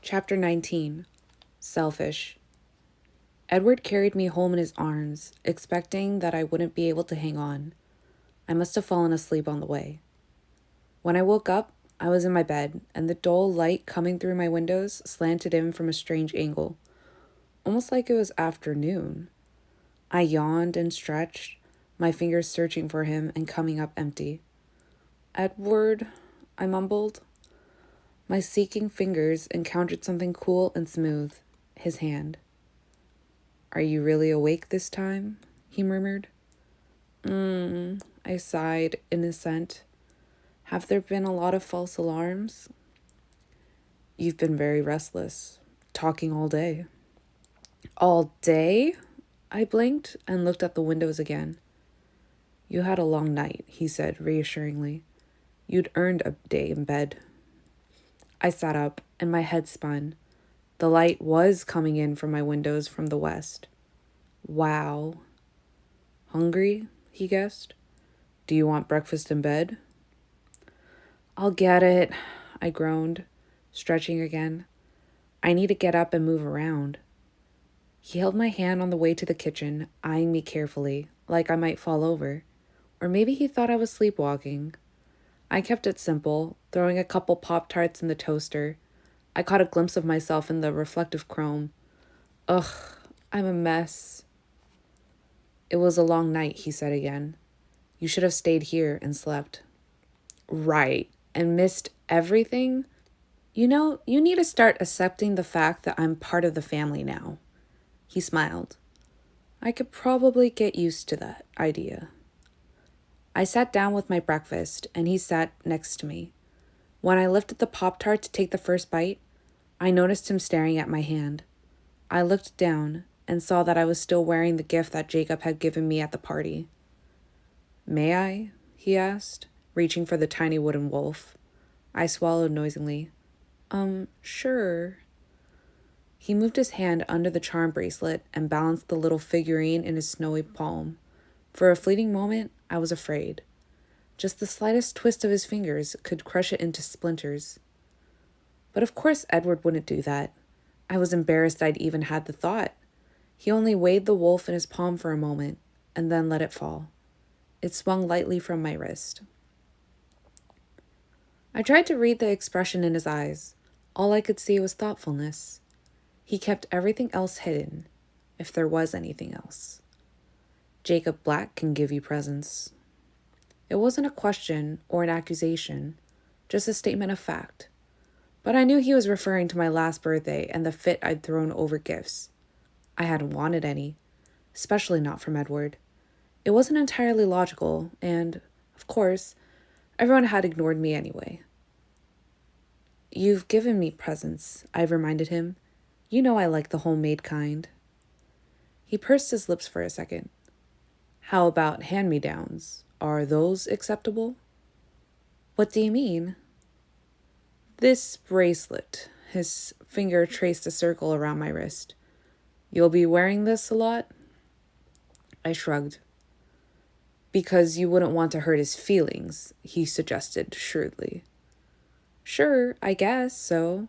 Chapter 19. Selfish. Edward carried me home in his arms, expecting that I wouldn't be able to hang on. I must have fallen asleep on the way. When I woke up, I was in my bed, and the dull light coming through my windows slanted in from a strange angle, almost like it was afternoon. I yawned and stretched, my fingers searching for him and coming up empty. "Edward," I mumbled. My seeking fingers encountered something cool and smooth, his hand. "Are you really awake this time?" he murmured. I sighed in assent. Have there been a lot of false alarms? "You've been very restless, talking all day." "All day?" I blinked and looked at the windows again. "You had a long night," he said reassuringly. "You'd earned a day in bed." I sat up, and my head spun. The light was coming in from my windows from the west. Wow. "Hungry?" he guessed. "Do you want breakfast in bed?" "I'll get it," I groaned, stretching again. "I need to get up and move around." He held my hand on the way to the kitchen, eyeing me carefully, like I might fall over. Or maybe he thought I was sleepwalking. I kept it simple, throwing a couple Pop-Tarts in the toaster. I caught a glimpse of myself in the reflective chrome. Ugh, I'm a mess. "It was a long night," he said again. "You should have stayed here and slept." "Right, and missed everything? You know, you need to start accepting the fact that I'm part of the family now." He smiled. "I could probably get used to that idea." I sat down with my breakfast, and he sat next to me. When I lifted the Pop-Tart to take the first bite, I noticed him staring at my hand. I looked down and saw that I was still wearing the gift that Jacob had given me at the party. "May I?" he asked, reaching for the tiny wooden wolf. I swallowed noisily. Sure." He moved his hand under the charm bracelet and balanced the little figurine in his snowy palm. For a fleeting moment, I was afraid. Just the slightest twist of his fingers could crush it into splinters. But of course Edward wouldn't do that. I was embarrassed I'd even had the thought. He only weighed the wolf in his palm for a moment, and then let it fall. It swung lightly from my wrist. I tried to read the expression in his eyes. All I could see was thoughtfulness. He kept everything else hidden, if there was anything else. "Jacob Black can give you presents." It wasn't a question or an accusation, just a statement of fact. But I knew he was referring to my last birthday and the fit I'd thrown over gifts. I hadn't wanted any, especially not from Edward. It wasn't entirely logical, and, of course, everyone had ignored me anyway. "You've given me presents," I reminded him. "You know I like the homemade kind." He pursed his lips for a second. "How about hand-me-downs? Are those acceptable?" "What do you mean?" "This bracelet." His finger traced a circle around my wrist. "You'll be wearing this a lot?" I shrugged. "Because you wouldn't want to hurt his feelings," he suggested shrewdly. "Sure, I guess so."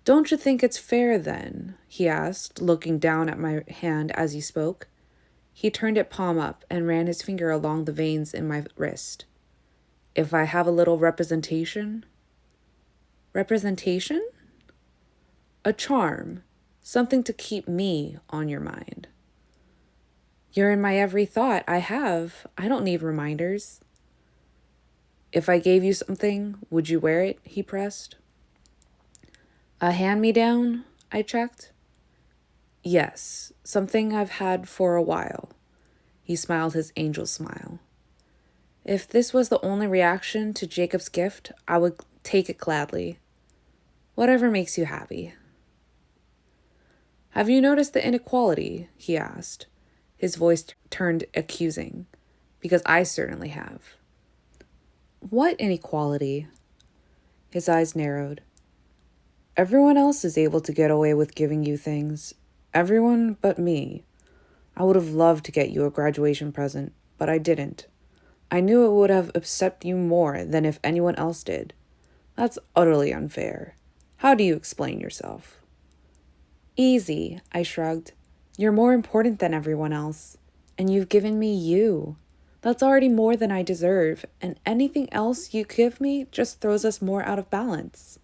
"Don't you think it's fair then?" he asked, looking down at my hand as he spoke. He turned it palm up and ran his finger along the veins in my wrist. "If I have a little representation?" "Representation?" "A charm. Something to keep me on your mind." "You're in my every thought. I don't need reminders." "If I gave you something, would you wear it?" he pressed. "A hand-me-down?" I checked. "Yes, something I've had for a while." He smiled his angel smile. If this was the only reaction to Jacob's gift, I would take it gladly. "Whatever makes you happy." "Have you noticed the inequality?" he asked. His voice turned accusing. "Because I certainly have." "What inequality?" His eyes narrowed. "Everyone else is able to get away with giving you things. Everyone but me. I would have loved to get you a graduation present, but I didn't. I knew it would have upset you more than if anyone else did. That's utterly unfair. How do you explain yourself? Easy, I shrugged. You're more important than everyone else. And you've given me you. That's already more than I deserve, and anything else you give me just throws us more out of balance.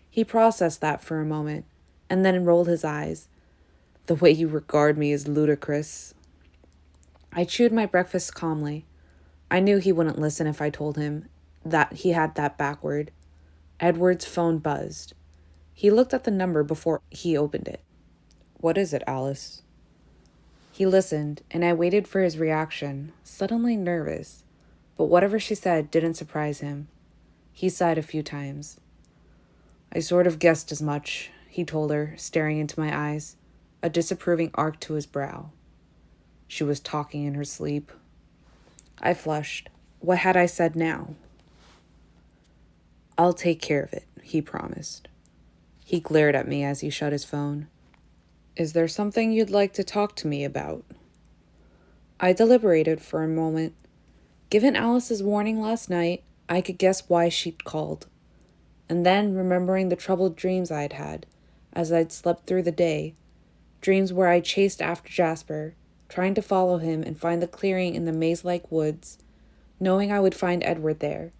He processed that for a moment, and then rolled his eyes. The way you regard me is ludicrous. I chewed my breakfast calmly. I knew he wouldn't listen if I told him that he had that backward. Edward's phone buzzed. He looked at the number before he opened it. What is it, Alice? He listened, and I waited for his reaction, suddenly nervous. But whatever she said didn't surprise him. He sighed a few times. I sort of guessed as much, he told her, staring into my eyes, a disapproving arc to his brow. She was talking in her sleep. I flushed. What had I said now? I'll take care of it, he promised. He glared at me as he shut his phone. Is there something you'd like to talk to me about? I deliberated for a moment. Given Alice's warning last night, I could guess why she'd called. And then, remembering the troubled dreams I'd had, as I'd slept through the day, dreams where I chased after Jasper, trying to follow him and find the clearing in the maze-like woods, knowing I would find Edward there.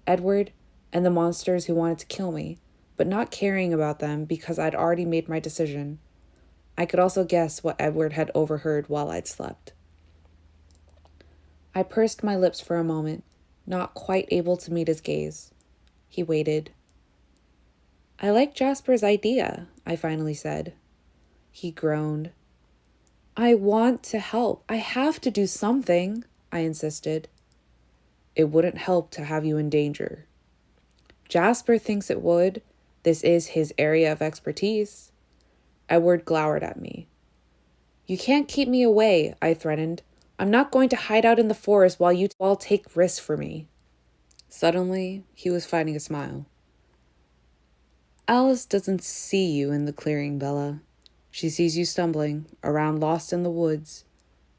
Edward and the monsters who wanted to kill me, but not caring about them because I'd already made my decision. I could also guess what Edward had overheard while I'd slept. I pursed my lips for a moment, not quite able to meet his gaze. He waited. I like Jasper's idea, I finally said. He groaned. I want to help. I have to do something, I insisted. It wouldn't help to have you in danger. Jasper thinks it would. This is his area of expertise. Edward glowered at me. You can't keep me away, I threatened. I'm not going to hide out in the forest while you all take risks for me. Suddenly, he was fighting a smile. Alice doesn't see you in the clearing, Bella. She sees you stumbling around lost in the woods.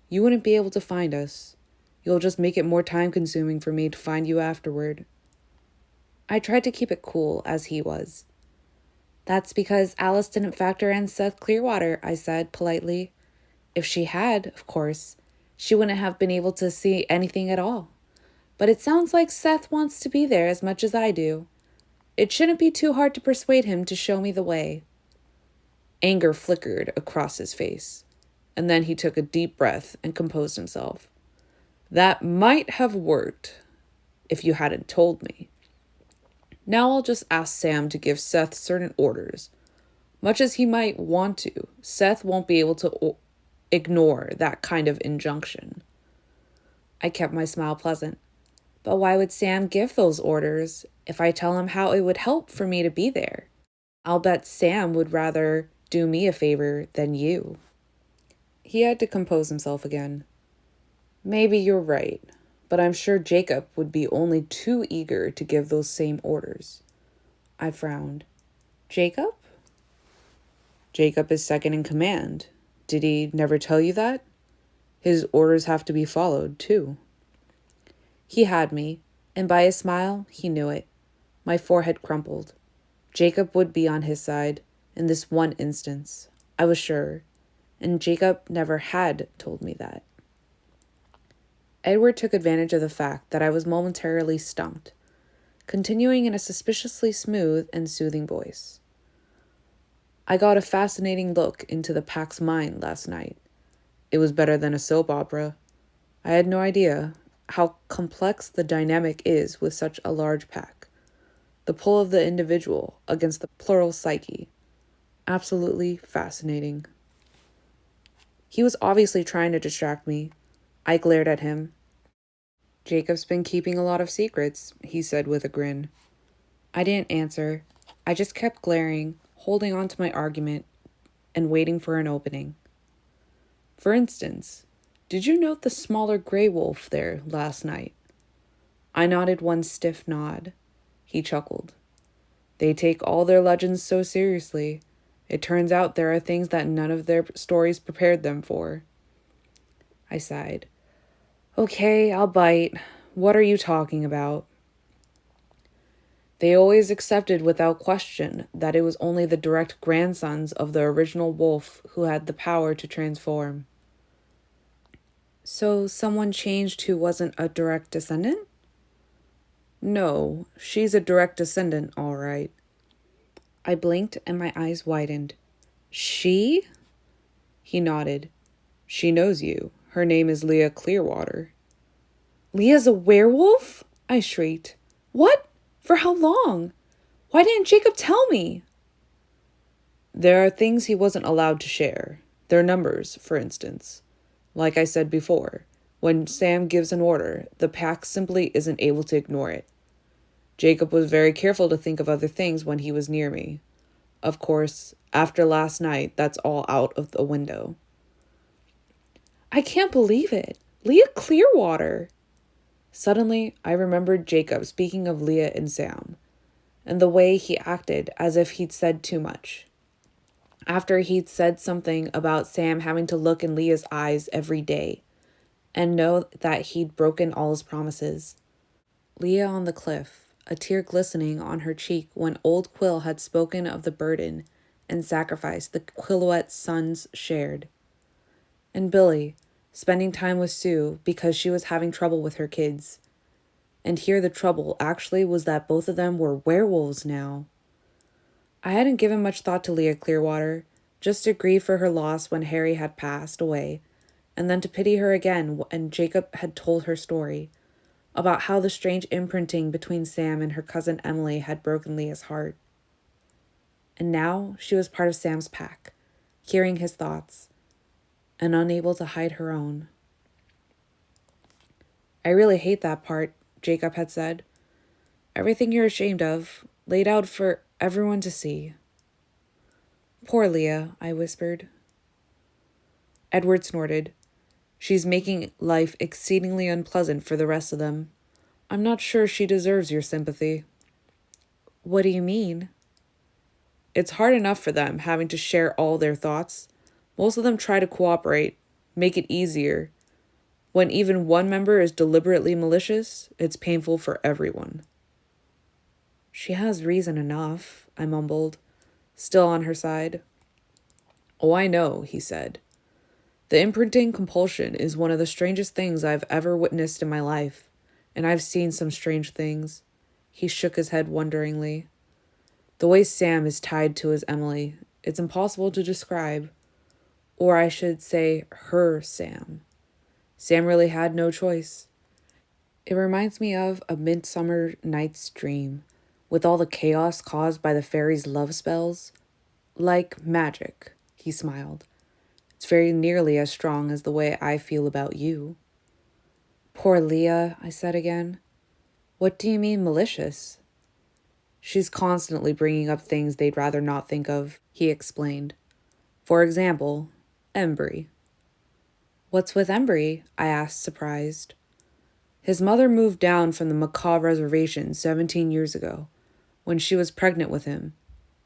You wouldn't be able to find us. You'll just make it more time-consuming for me to find you afterward. I tried to keep it cool, as he was. That's because Alice didn't factor in Seth Clearwater, I said politely. If she had, of course, she wouldn't have been able to see anything at all. But it sounds like Seth wants to be there as much as I do. It shouldn't be too hard to persuade him to show me the way. Anger flickered across his face, and then he took a deep breath and composed himself. That might have worked if you hadn't told me. Now I'll just ask Sam to give Seth certain orders. Much as he might want to, Seth won't be able to ignore that kind of injunction. I kept my smile pleasant. But why would Sam give those orders if I tell him how it would help for me to be there? I'll bet Sam would rather do me a favor than you. He had to compose himself again. Maybe you're right, but I'm sure Jacob would be only too eager to give those same orders. I frowned. Jacob? Jacob is second in command. Did he never tell you that? His orders have to be followed, too. He had me, and by his smile, he knew it. My forehead crumpled. Jacob would be on his side, in this one instance. I was sure, and Jacob never had told me that. Edward took advantage of the fact that I was momentarily stumped, continuing in a suspiciously smooth and soothing voice. I got a fascinating look into the pack's mind last night. It was better than a soap opera. I had no idea how complex the dynamic is with such a large pack. The pull of the individual against the plural psyche. Absolutely fascinating. He was obviously trying to distract me. I glared at him. Jacob's been keeping a lot of secrets, he said with a grin. I didn't answer. I just kept glaring, holding on to my argument, and waiting for an opening. For instance, did you note the smaller gray wolf there last night? I nodded one stiff nod. He chuckled. They take all their legends so seriously. It turns out there are things that none of their stories prepared them for. I sighed. Okay, I'll bite. What are you talking about? They always accepted without question that it was only the direct grandsons of the original wolf who had the power to transform. So someone changed who wasn't a direct descendant? No, she's a direct descendant, all right. I blinked and my eyes widened. She? He nodded. She knows you. Her name is Leah Clearwater. Leah's a werewolf? I shrieked. What? For how long? Why didn't Jacob tell me? There are things he wasn't allowed to share. Their numbers, for instance. Like I said before, when Sam gives an order, the pack simply isn't able to ignore it. Jacob was very careful to think of other things when he was near me. Of course, after last night, that's all out of the window. I can't believe it. Leah Clearwater. Suddenly, I remembered Jacob speaking of Leah and Sam, and the way he acted as if he'd said too much. After he'd said something about Sam having to look in Leah's eyes every day and know that he'd broken all his promises. Leah on the cliff, a tear glistening on her cheek when old Quill had spoken of the burden and sacrifice the Quillette's sons shared. And Billy, spending time with Sue because she was having trouble with her kids. And here the trouble actually was that both of them were werewolves now. I hadn't given much thought to Leah Clearwater, just to grieve for her loss when Harry had passed away, and then to pity her again when Jacob had told her story, about how the strange imprinting between Sam and her cousin Emily had broken Leah's heart. And now she was part of Sam's pack, hearing his thoughts, and unable to hide her own. I really hate that part, Jacob had said. Everything you're ashamed of, laid out for everyone to see. Poor Leah, I whispered. Edward snorted. She's making life exceedingly unpleasant for the rest of them. I'm not sure she deserves your sympathy. What do you mean? It's hard enough for them having to share all their thoughts. Most of them try to cooperate, make it easier. When even one member is deliberately malicious, it's painful for everyone. She has reason enough, I mumbled, still on her side. Oh, I know, he said. The imprinting compulsion is one of the strangest things I've ever witnessed in my life, and I've seen some strange things. He shook his head wonderingly. The way Sam is tied to his Emily, it's impossible to describe. Or I should say, her Sam. Sam really had no choice. It reminds me of A Midsummer Night's Dream, with all the chaos caused by the fairies' love spells. Like magic, he smiled. It's very nearly as strong as the way I feel about you. Poor Leah, I said again. What do you mean malicious? She's constantly bringing up things they'd rather not think of, he explained. For example, Embry. What's with Embry? I asked, surprised. His mother moved down from the Macaw Reservation 17 years ago, when she was pregnant with him.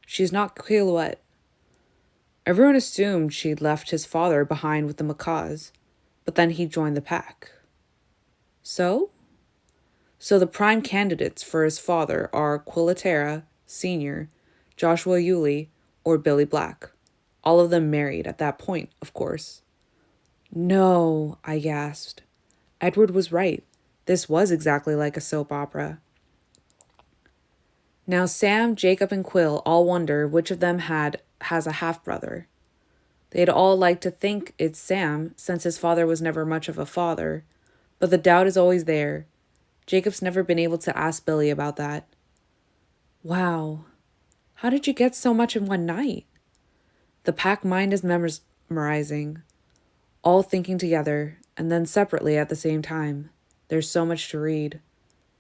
She's not Quillette. Everyone assumed she'd left his father behind with the Macaws, but then he joined the pack. So? So the prime candidates for his father are Quilletera, Sr., Joshua Yulee, or Billy Black. All of them married at that point, of course. No, I gasped. Edward was right. This was exactly like a soap opera. Now Sam, Jacob, and Quill all wonder which of them has a half-brother. They'd all like to think it's Sam, since his father was never much of a father, but the doubt is always there. Jacob's never been able to ask Billy about that. Wow, how did you get so much in one night? The pack mind is memorizing, all thinking together, and then separately at the same time. There's so much to read.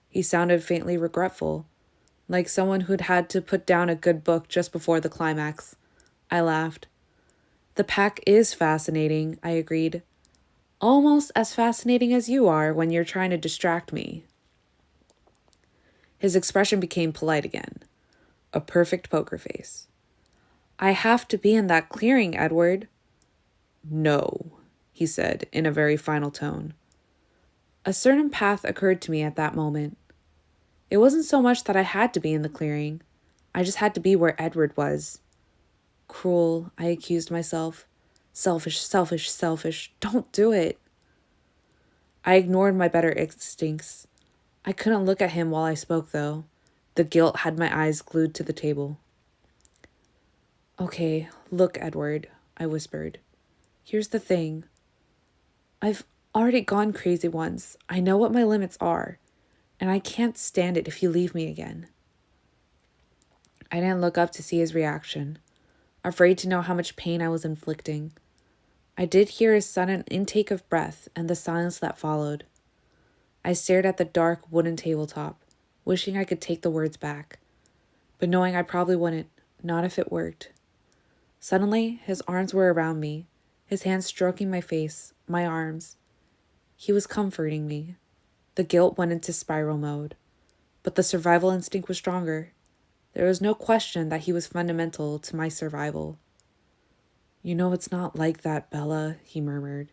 He sounded faintly regretful, like someone who'd had to put down a good book just before the climax. I laughed. The pack is fascinating, I agreed. Almost as fascinating as you are when you're trying to distract me. His expression became polite again. A perfect poker face. I have to be in that clearing, Edward. No, he said in a very final tone. A certain path occurred to me at that moment. It wasn't so much that I had to be in the clearing. I just had to be where Edward was. Cruel, I accused myself. Selfish, selfish, selfish. Don't do it. I ignored my better instincts. I couldn't look at him while I spoke, though. The guilt had my eyes glued to the table. Okay, look, Edward, I whispered. Here's the thing. I've already gone crazy once. I know what my limits are, and I can't stand it if you leave me again. I didn't look up to see his reaction, afraid to know how much pain I was inflicting. I did hear his sudden intake of breath and the silence that followed. I stared at the dark wooden tabletop, wishing I could take the words back, but knowing I probably wouldn't, not if it worked. Suddenly, his arms were around me, his hands stroking my face, my arms. He was comforting me. The guilt went into spiral mode, but the survival instinct was stronger. There was no question that he was fundamental to my survival. You know it's not like that, Bella, he murmured.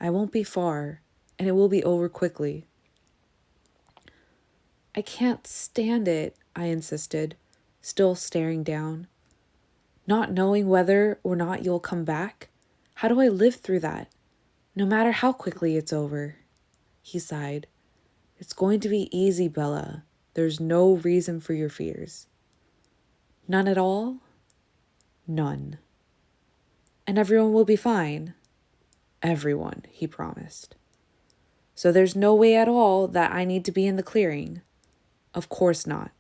I won't be far, and it will be over quickly. I can't stand it, I insisted, still staring down. Not knowing whether or not you'll come back? How do I live through that? No matter how quickly it's over. He sighed. It's going to be easy, Bella. There's no reason for your fears. None at all? None. And everyone will be fine. Everyone, he promised. So there's no way at all that I need to be in the clearing? Of course not.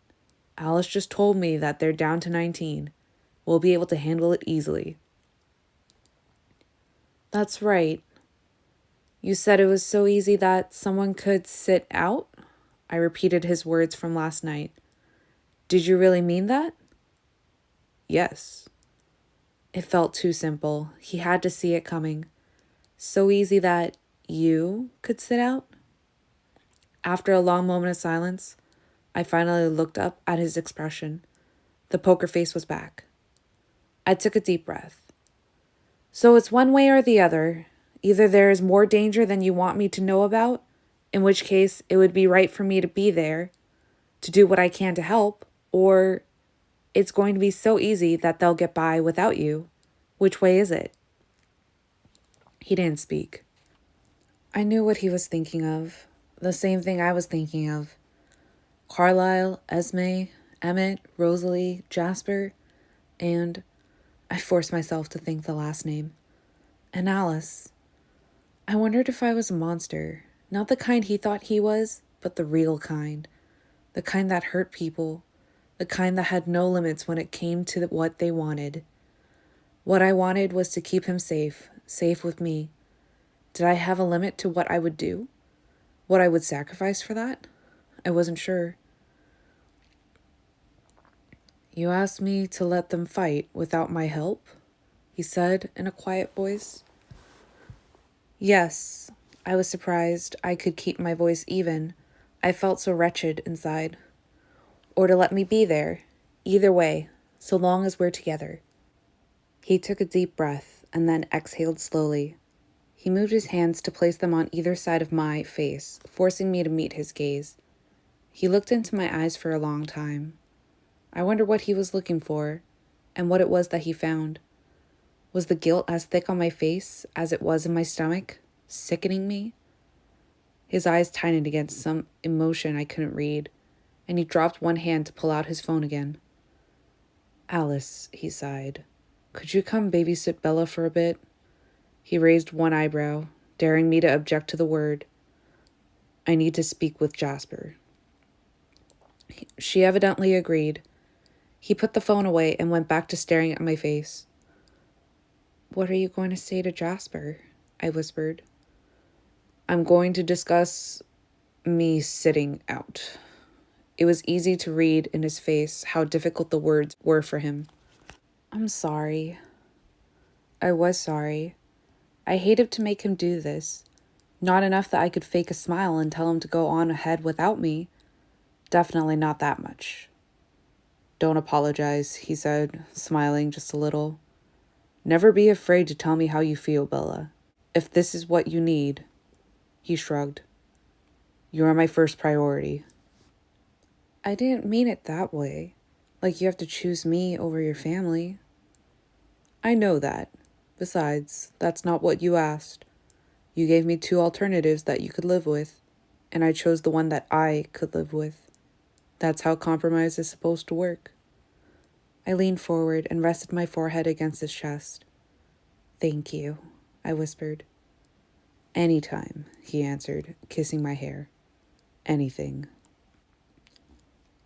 Alice just told me that they're down to 19. We'll be able to handle it easily. That's right. You said it was so easy that someone could sit out? I repeated his words from last night. Did you really mean that? Yes. It felt too simple. He had to see it coming. So easy that you could sit out? After a long moment of silence, I finally looked up at his expression. The poker face was back. I took a deep breath. So it's one way or the other. Either there is more danger than you want me to know about, in which case it would be right for me to be there, to do what I can to help, or it's going to be so easy that they'll get by without you. Which way is it? He didn't speak. I knew what he was thinking of, the same thing I was thinking of. Carlisle, Esme, Emmett, Rosalie, Jasper, and I forced myself to think the last name. And Alice. I wondered if I was a monster, not the kind he thought he was, but the real kind. The kind that hurt people, the kind that had no limits when it came to what they wanted. What I wanted was to keep him safe, safe with me. Did I have a limit to what I would do? What I would sacrifice for that? I wasn't sure. You asked me to let them fight without my help, he said in a quiet voice. Yes, I was surprised I could keep my voice even. I felt so wretched inside. Or to let me be there. Either way, so long as we're together. He took a deep breath and then exhaled slowly. He moved his hands to place them on either side of my face, forcing me to meet his gaze. He looked into my eyes for a long time. I wonder what he was looking for, and what it was that he found. Was the guilt as thick on my face as it was in my stomach, sickening me? His eyes tightened against some emotion I couldn't read, and he dropped one hand to pull out his phone again. Alice, he sighed. Could you come babysit Bella for a bit? He raised one eyebrow, daring me to object to the word. I need to speak with Jasper. She evidently agreed. He put the phone away and went back to staring at my face. What are you going to say to Jasper? I whispered. I'm going to discuss me sitting out. It was easy to read in his face how difficult the words were for him. I'm sorry. I was sorry. I hated to make him do this. Not enough that I could fake a smile and tell him to go on ahead without me. Definitely not that much. Don't apologize, he said, smiling just a little. Never be afraid to tell me how you feel, Bella. If this is what you need, he shrugged. You are my first priority. I didn't mean it that way. Like you have to choose me over your family. I know that. Besides, that's not what you asked. You gave me two alternatives that you could live with, and I chose the one that I could live with. That's how compromise is supposed to work. I leaned forward and rested my forehead against his chest. Thank you, I whispered. Anytime, he answered, kissing my hair. Anything.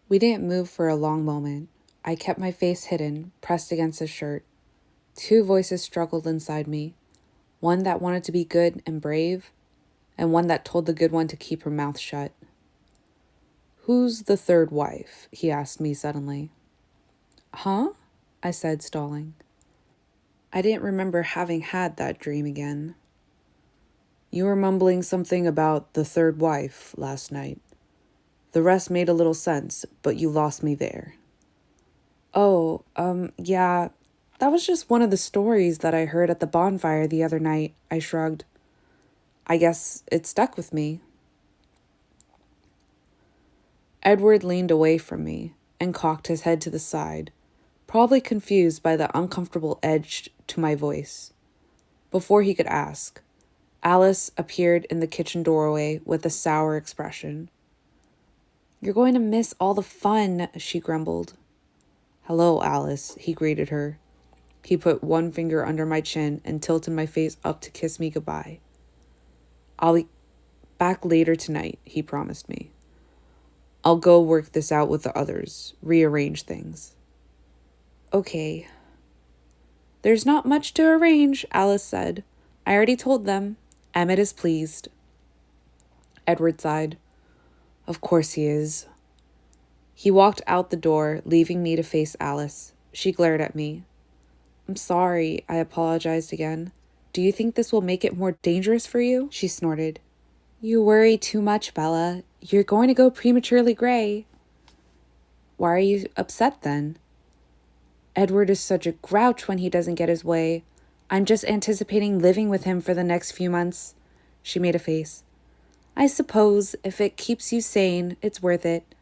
We didn't move for a long moment. I kept my face hidden, pressed against his shirt. Two voices struggled inside me, one that wanted to be good and brave, and one that told the good one to keep her mouth shut. Who's the third wife? He asked me suddenly. Huh? I said, stalling. I didn't remember having had that dream again. You were mumbling something about the third wife last night. The rest made a little sense, but you lost me there. Oh, yeah, that was just one of the stories that I heard at the bonfire the other night, I shrugged. I guess it stuck with me. Edward leaned away from me and cocked his head to the side, probably confused by the uncomfortable edge to my voice. Before he could ask, Alice appeared in the kitchen doorway with a sour expression. You're going to miss all the fun, she grumbled. Hello, Alice, he greeted her. He put one finger under my chin and tilted my face up to kiss me goodbye. I'll be back later tonight, he promised me. I'll go work this out with the others, rearrange things. Okay. There's not much to arrange, Alice said. I already told them. Emmett is pleased. Edward sighed. Of course he is. He walked out the door, leaving me to face Alice. She glared at me. I'm sorry, I apologized again. Do you think this will make it more dangerous for you? She snorted. You worry too much, Bella. You're going to go prematurely gray. Why are you upset then? Edward is such a grouch when he doesn't get his way. I'm just anticipating living with him for the next few months. She made a face. I suppose if it keeps you sane, it's worth it.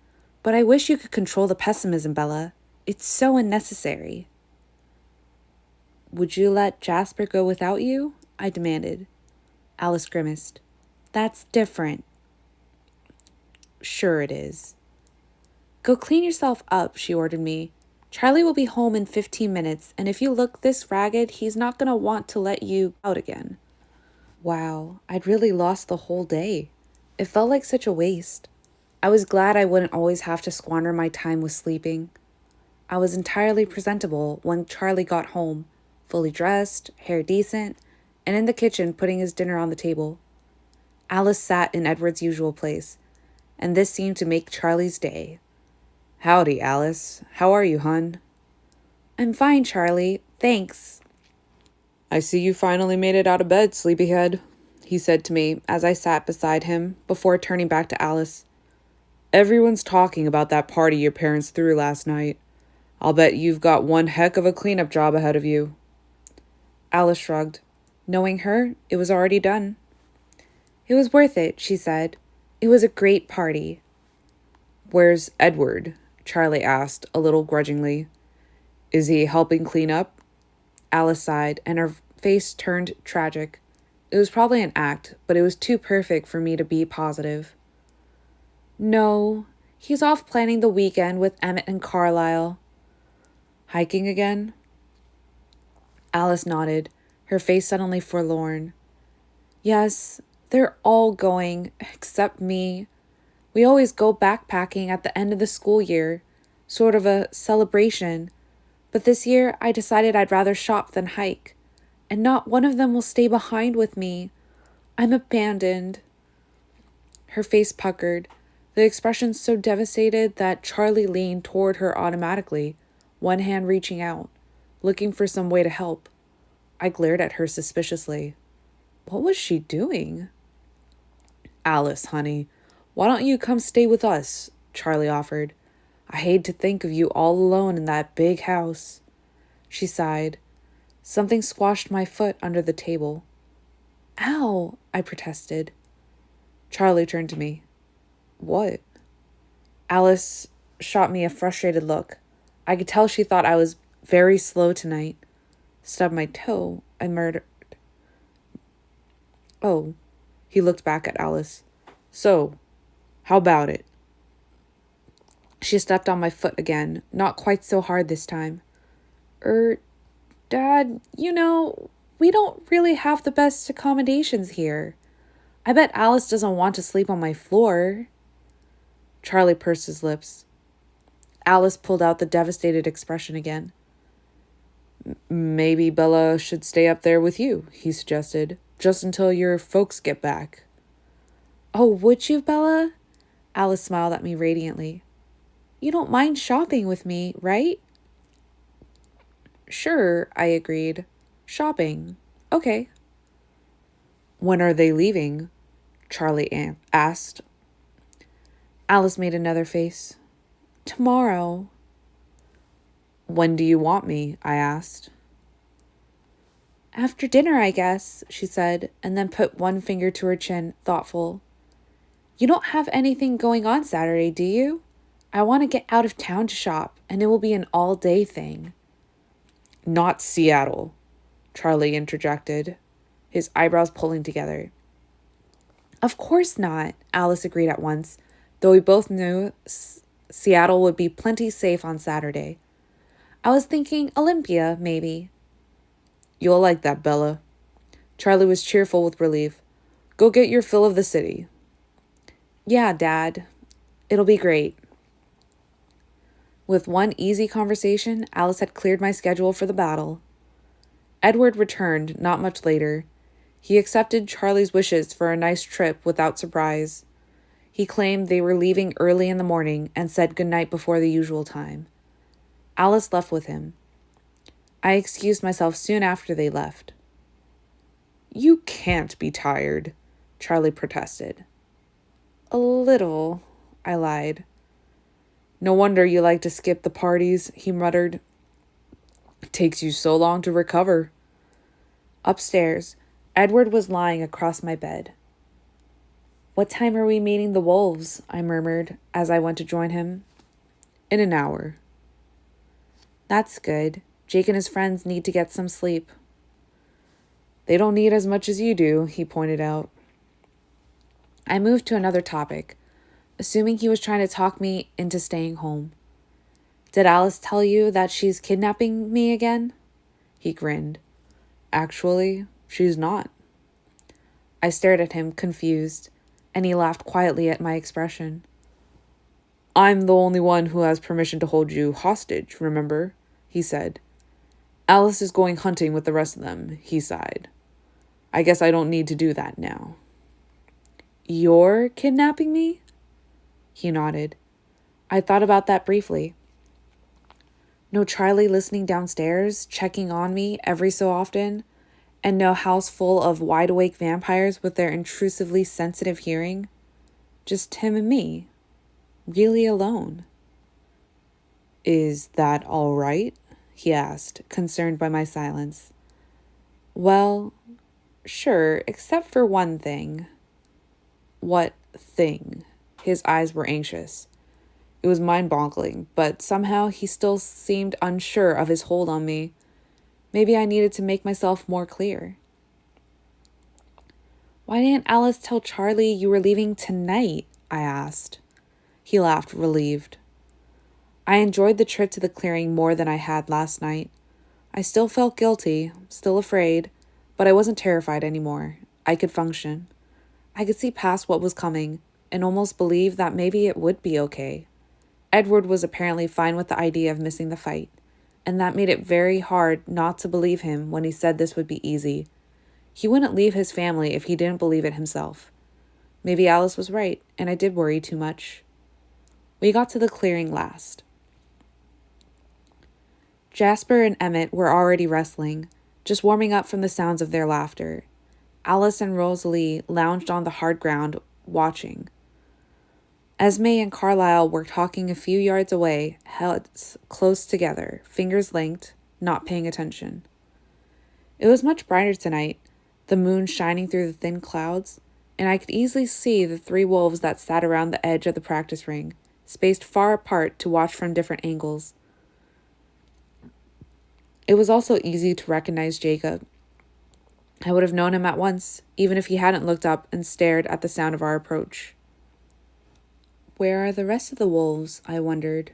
But I wish you could control the pessimism, Bella. It's so unnecessary. Would you let Jasper go without you? I demanded. Alice grimaced. That's different. Sure it is. Go clean yourself up, she ordered me. Charlie will be home in 15 minutes, and if you look this ragged, he's not going to want to let you out again. Wow, I'd really lost the whole day. It felt like such a waste. I was glad I wouldn't always have to squander my time with sleeping. I was entirely presentable when Charlie got home, fully dressed, hair decent, and in the kitchen putting his dinner on the table. Alice sat in Edward's usual place, and this seemed to make Charlie's day. Howdy, Alice. How are you, hun? I'm fine, Charlie. Thanks. I see you finally made it out of bed, sleepyhead, he said to me as I sat beside him before turning back to Alice. Everyone's talking about that party your parents threw last night. I'll bet you've got one heck of a cleanup job ahead of you. Alice shrugged. Knowing her, it was already done. It was worth it, she said. It was a great party. Where's Edward? Charlie asked, a little grudgingly. Is he helping clean up? Alice sighed, and her face turned tragic. It was probably an act, but it was too perfect for me to be positive. No, he's off planning the weekend with Emmett and Carlisle. Hiking again? Alice nodded, her face suddenly forlorn. Yes, they're all going, except me. We always go backpacking at the end of the school year, sort of a celebration. But this year, I decided I'd rather shop than hike, and not one of them will stay behind with me. I'm abandoned. Her face puckered, the expression so devastated that Charlie leaned toward her automatically, one hand reaching out, looking for some way to help. I glared at her suspiciously. What was she doing? Alice, honey, why don't you come stay with us? Charlie offered. I hate to think of you all alone in that big house. She sighed. Something squashed my foot under the table. Ow, I protested. Charlie turned to me. What? Alice, shot me a frustrated look. I could tell she thought I was very slow tonight. Stubbed my toe. I murdered. Oh, he looked back at Alice. So, how about it? She stepped on my foot again, not quite so hard this time. Dad, we don't really have the best accommodations here. I bet Alice doesn't want to sleep on my floor. Charlie pursed his lips. Alice pulled out the devastated expression again. Maybe Bella should stay up there with you, he suggested, just until your folks get back. Oh, would you, Bella? Alice smiled at me radiantly. You don't mind shopping with me, right? Sure, I agreed. Shopping. Okay. When are they leaving? Charlie asked. Alice made another face. Tomorrow. When do you want me? I asked. After dinner, I guess, she said, and then put one finger to her chin, thoughtful. You don't have anything going on Saturday, do you? I want to get out of town to shop, and it will be an all-day thing. Not Seattle, Charlie interjected, his eyebrows pulling together. Of course not, Alice agreed at once, though we both knew Seattle would be plenty safe on Saturday. I was thinking Olympia, maybe. You'll like that, Bella. Charlie was cheerful with relief. Go get your fill of the city. Yeah, Dad. It'll be great. With one easy conversation, Alice had cleared my schedule for the battle. Edward returned not much later. He accepted Charlie's wishes for a nice trip without surprise. He claimed they were leaving early in the morning and said goodnight before the usual time. Alice left with him. I excused myself soon after they left. You can't be tired, Charlie protested. A little, I lied. No wonder you like to skip the parties, he muttered. It takes you so long to recover. Upstairs, Edward was lying across my bed. What time are we meeting the wolves? I murmured as I went to join him. In an hour. That's good. Jake and his friends need to get some sleep. They don't need as much as you do, he pointed out. I moved to another topic, assuming he was trying to talk me into staying home. Did Alice tell you that she's kidnapping me again? He grinned. Actually, she's not. I stared at him, confused, and he laughed quietly at my expression. I'm the only one who has permission to hold you hostage, remember? He said. Alice is going hunting with the rest of them, he sighed. I guess I don't need to do that now. You're kidnapping me? He nodded. I thought about that briefly. No Charlie listening downstairs, checking on me every so often, and no house full of wide-awake vampires with their intrusively sensitive hearing. Just him and me. Really alone. Is that all right? He asked, concerned by my silence. Well, sure, except for one thing. What thing? His eyes were anxious. It was mind-boggling, but somehow he still seemed unsure of his hold on me. Maybe I needed to make myself more clear. Why didn't Alice tell Charlie you were leaving tonight? I asked. He laughed, relieved. I enjoyed the trip to the clearing more than I had last night. I still felt guilty, still afraid, but I wasn't terrified anymore. I could function. I could see past what was coming and almost believe that maybe it would be okay. Edward was apparently fine with the idea of missing the fight, and that made it very hard not to believe him when he said this would be easy. He wouldn't leave his family if he didn't believe it himself. Maybe Alice was right, and I did worry too much. We got to the clearing last. Jasper and Emmett were already wrestling, just warming up from the sounds of their laughter. Alice and Rosalie lounged on the hard ground, watching. Esme and Carlisle were talking a few yards away, heads close together, fingers linked, not paying attention. It was much brighter tonight, the moon shining through the thin clouds, and I could easily see the 3 wolves that sat around the edge of the practice ring, spaced far apart to watch from different angles. It was also easy to recognize Jacob. I would have known him at once, even if he hadn't looked up and stared at the sound of our approach. Where are the rest of the wolves? I wondered.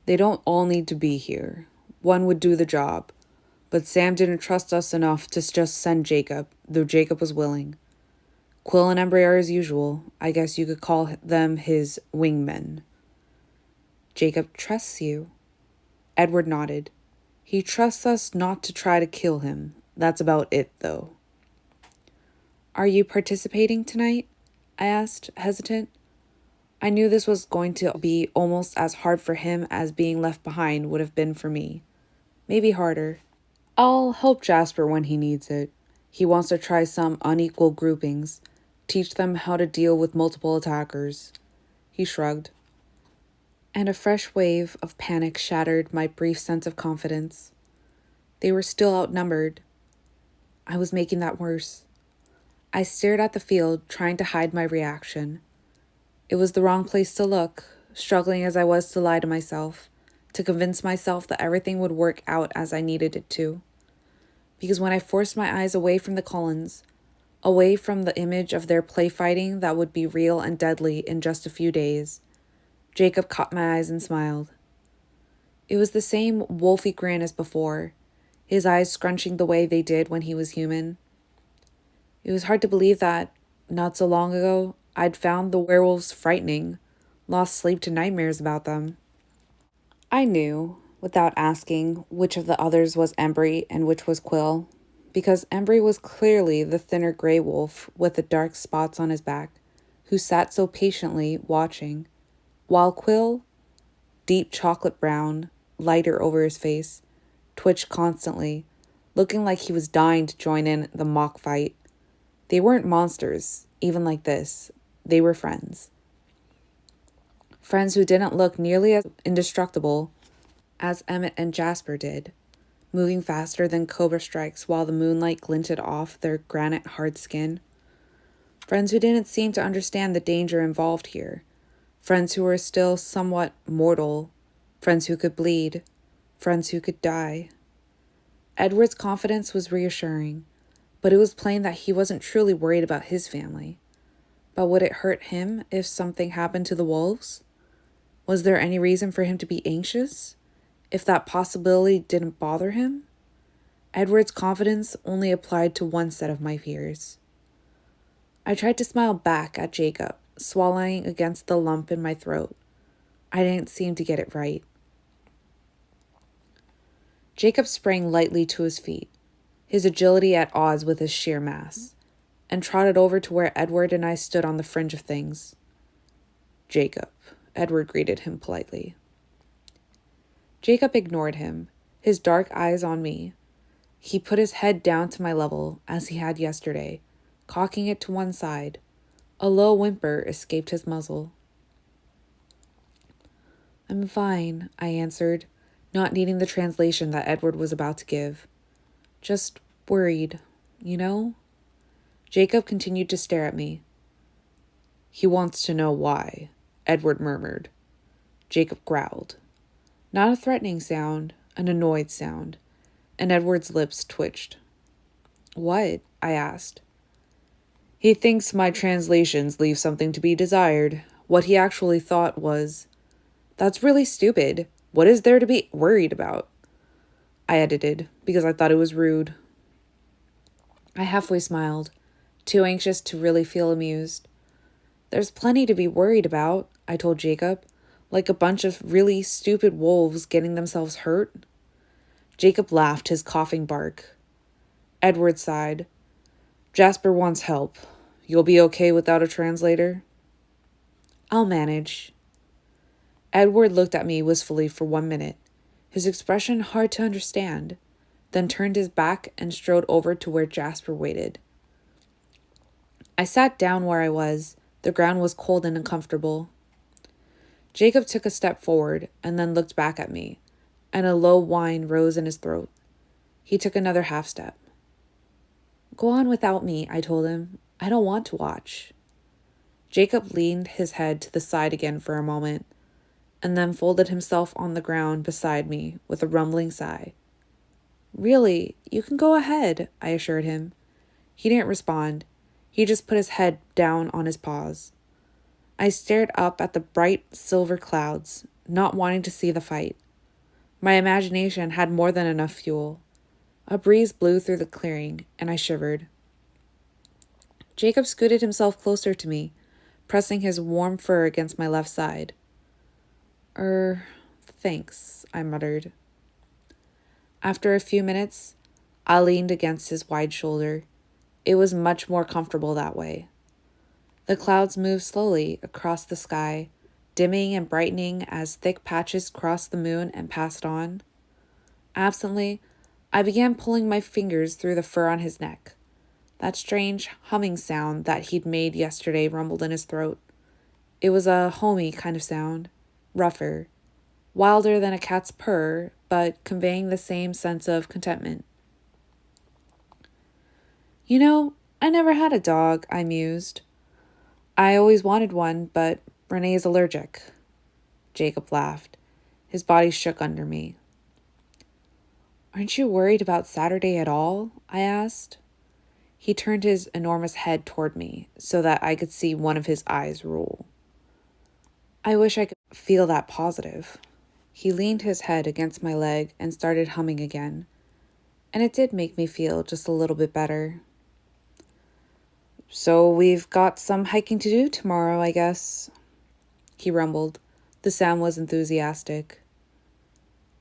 They don't all need to be here. One would do the job. But Sam didn't trust us enough to just send Jacob, though Jacob was willing. Quill and Embry are as usual. I guess you could call them his wingmen. Jacob trusts you. Edward nodded. He trusts us not to try to kill him. That's about it, though. Are you participating tonight? I asked, hesitant. I knew this was going to be almost as hard for him as being left behind would have been for me. Maybe harder. I'll help Jasper when he needs it. He wants to try some unequal groupings, teach them how to deal with multiple attackers. He shrugged. And a fresh wave of panic shattered my brief sense of confidence. They were still outnumbered. I was making that worse. I stared at the field, trying to hide my reaction. It was the wrong place to look, struggling as I was to lie to myself, to convince myself that everything would work out as I needed it to. Because when I forced my eyes away from the Cullens, away from the image of their play fighting that would be real and deadly in just a few days, Jacob caught my eyes and smiled. It was the same wolfy grin as before, his eyes scrunching the way they did when he was human. It was hard to believe that, not so long ago, I'd found the werewolves frightening, lost sleep to nightmares about them. I knew, without asking, which of the others was Embry and which was Quill, because Embry was clearly the thinner gray wolf with the dark spots on his back, who sat so patiently watching, while Quill, deep chocolate brown, lighter over his face, twitched constantly, looking like he was dying to join in the mock fight. They weren't monsters, even like this. They were friends. Friends who didn't look nearly as indestructible as Emmett and Jasper did, moving faster than cobra strikes while the moonlight glinted off their granite hard skin. Friends who didn't seem to understand the danger involved here. Friends who were still somewhat mortal. Friends who could bleed. Friends who could die. Edward's confidence was reassuring, but it was plain that he wasn't truly worried about his family. But would it hurt him if something happened to the wolves? Was there any reason for him to be anxious? If that possibility didn't bother him? Edward's confidence only applied to one set of my fears. I tried to smile back at Jacob, swallowing against the lump in my throat. I didn't seem to get it right. Jacob sprang lightly to his feet, his agility at odds with his sheer mass, and trotted over to where Edward and I stood on the fringe of things. Jacob, Edward greeted him politely. Jacob ignored him, his dark eyes on me. He put his head down to my level, as he had yesterday, cocking it to one side. A low whimper escaped his muzzle. I'm fine, I answered, not needing the translation that Edward was about to give. Just worried, you know? Jacob continued to stare at me. He wants to know why, Edward murmured. Jacob growled. Not a threatening sound, an annoyed sound, and Edward's lips twitched. What? I asked. He thinks my translations leave something to be desired. What he actually thought was, that's really stupid. What is there to be worried about? I edited, because I thought it was rude. I halfway smiled, too anxious to really feel amused. There's plenty to be worried about, I told Jacob, like a bunch of really stupid wolves getting themselves hurt. Jacob laughed his coughing bark. Edward sighed. Jasper wants help. You'll be okay without a translator? I'll manage. Edward looked at me wistfully for 1 minute, his expression hard to understand, then turned his back and strode over to where Jasper waited. I sat down where I was. The ground was cold and uncomfortable. Jacob took a step forward and then looked back at me, and a low whine rose in his throat. He took another half step. Go on without me, I told him. I don't want to watch. Jacob leaned his head to the side again for a moment, and then folded himself on the ground beside me with a rumbling sigh. Really, you can go ahead, I assured him. He didn't respond. He just put his head down on his paws. I stared up at the bright silver clouds, not wanting to see the fight. My imagination had more than enough fuel. A breeze blew through the clearing, and I shivered. Jacob scooted himself closer to me, pressing his warm fur against my left side. Thanks, I muttered. After a few minutes, I leaned against his wide shoulder. It was much more comfortable that way. The clouds moved slowly across the sky, dimming and brightening as thick patches crossed the moon and passed on. Absently, I began pulling my fingers through the fur on his neck. That strange humming sound that he'd made yesterday rumbled in his throat. It was a homey kind of sound, rougher, wilder than a cat's purr, but conveying the same sense of contentment. You know, I never had a dog, I mused. I always wanted one, but Renee's allergic. Jacob laughed. His body shook under me. Aren't you worried about Saturday at all? I asked. He turned his enormous head toward me so that I could see one of his eyes roll. I wish I could feel that positive. He leaned his head against my leg and started humming again, and it did make me feel just a little bit better. So we've got some hiking to do tomorrow, I guess, he rumbled. The sound was enthusiastic.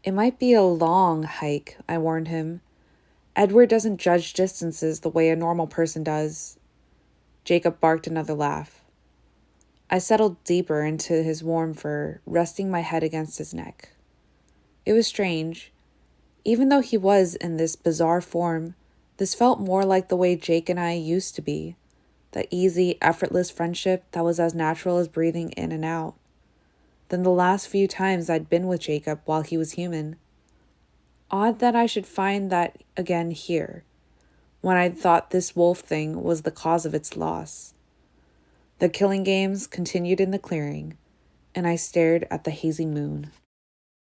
It might be a long hike, I warned him. Edward doesn't judge distances the way a normal person does. Jacob barked another laugh. I settled deeper into his warm fur, resting my head against his neck. It was strange. Even though he was in this bizarre form, this felt more like the way Jake and I used to be. The easy, effortless friendship that was as natural as breathing in and out. Than the last few times I'd been with Jacob while he was human. Odd that I should find that again here, when I'd thought this wolf thing was the cause of its loss. The killing games continued in the clearing, and I stared at the hazy moon.